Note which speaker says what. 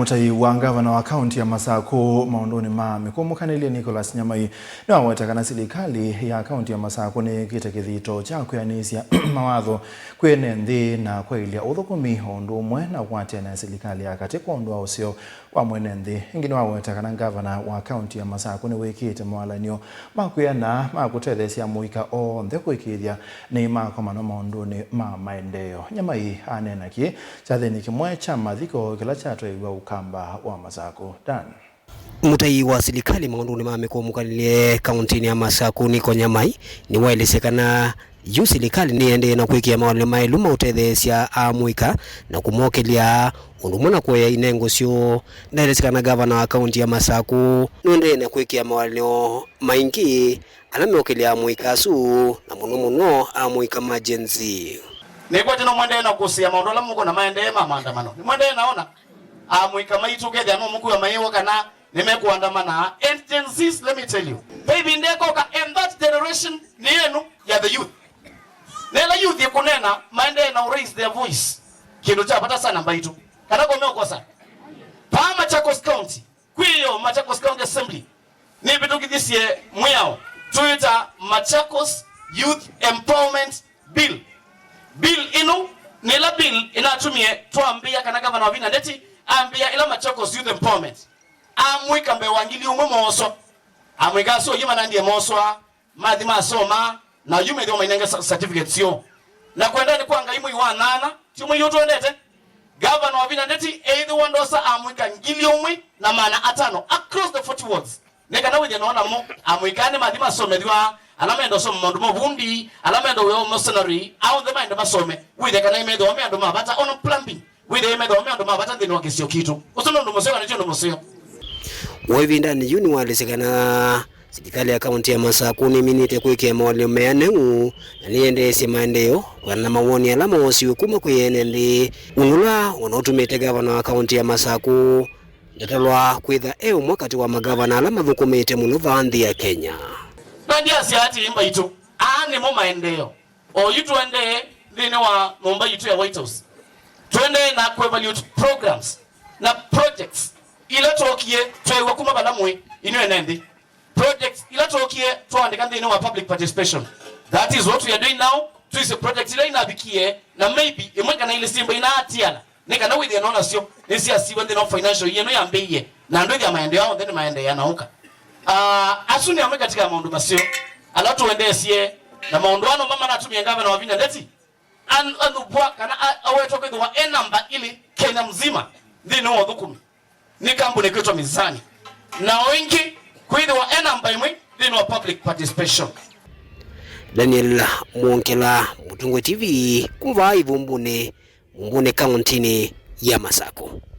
Speaker 1: Mutai wa gavana wa kaunti ya Masako maondoni ma Mikumu Nicholas Nyamai na watakana serikali ya kaunti ya Masako ni kitekithito cha kuyanisia mawatho kwene nthi na kwailia uthukumi ondu umwe na gwate na serikali ya katika ondu usio wa mwene nthi ingine wa watakana gavana wa kaunti ya Masako ni wikite mwalanio makuyana makutethesia muika o nthe kwikithia ni makomano maondoni ma maendeleo. Nyamai anena ki chathini kimwe cha mathiko kila chatwa ukamba wa Masako Dan.
Speaker 2: Mutai wa serikali maondoni ma Mikumu kaunti ya Masako niko Nyamai ni waelesekana yu serikali ni ende na kwikia mawale mailuma utethesia amuika na kumokelia undumona kwa inengo sio naelesekana gavana wa kaunti ya Masako nuende na kwikia mawale maingi alameokelia amuika su na muno amuika majenzi.
Speaker 3: Nikwa tino mwende na kusia maondola muko na maende maandamano. Ni mwende naona amuika maitu kede no muku ya maiwa kana nimekuandamana agencies. Let me tell you baby ndeko ka and that generation ni yenu ya the youth nela youth yekunena maende na raise their voice kindu cha pata sana mbaitu kana gomeo kwa sana pa Machakos County kwiyo Machakos County Assembly ni bitu kithisie muyao tuita Machakos Youth Empowerment Bill inu nila bill inatumie tuambia kana gavana wa Vina Ndeti ambia ila Machakos Youth Empowerment amwika mbe wangili umwe moso amwika so yima nandie moswa madhima soma na yume ndio mainenge certificate sio na kwenda ni kwanga imu iwanana timu yoto ndete gavana wa Vina Ndeti either wandosa amwika ngili umwe na maana atano across the 40 wards neka na wije naona mo amwikane madhima some diwa alamendo some mondumo bundi alamendo we mercenary au the mind masome wije kana imedo ndo mabata on plumbing wije imedo ndo mabata ndino kesio kitu usono ndo moseo na ndo moseo
Speaker 2: wewe ndani yuni walesekana serikali ya kaunti ya Masako ni minite kwikia mawale meaneu na niende simaendeo wana mawoni alama wasiwe kuma kuyenende unula unaotumite gavana wa kaunti ya Masako ndatalwa kwitha mwakati wa magavana alama thukumite muno vanthi ya Kenya
Speaker 3: ndia siati imba itu ani mo maendeo o yitu ende ndine wa momba yitu ya White House twende na evaluate programs na projects ila tokie twewa kuma balamwe inu enende projects ila tokie tuandika ndine wa public participation. That is what we are doing now. Tuise project ila inabikie na maybe imweka na ile simba ina atiala neka na withe naona sio nisi asiwe ndino financial yeno ya mbeye na ndo ya maendeleo then maendeleo yanauka asuni amwe katika maundu masio ala tuendesie na maunduano mama natumia gavana wa Vina Ndeti andubwa kana awetoke the number ili Kenya mzima ndino wa dhukumi ni kampuni kwetwa mizani na wengi kwithe wa number imwe ndino wa public participation.
Speaker 2: Daniel Mwongela, Mutungwe TV, kumva ivumbune kaunti ya Masako.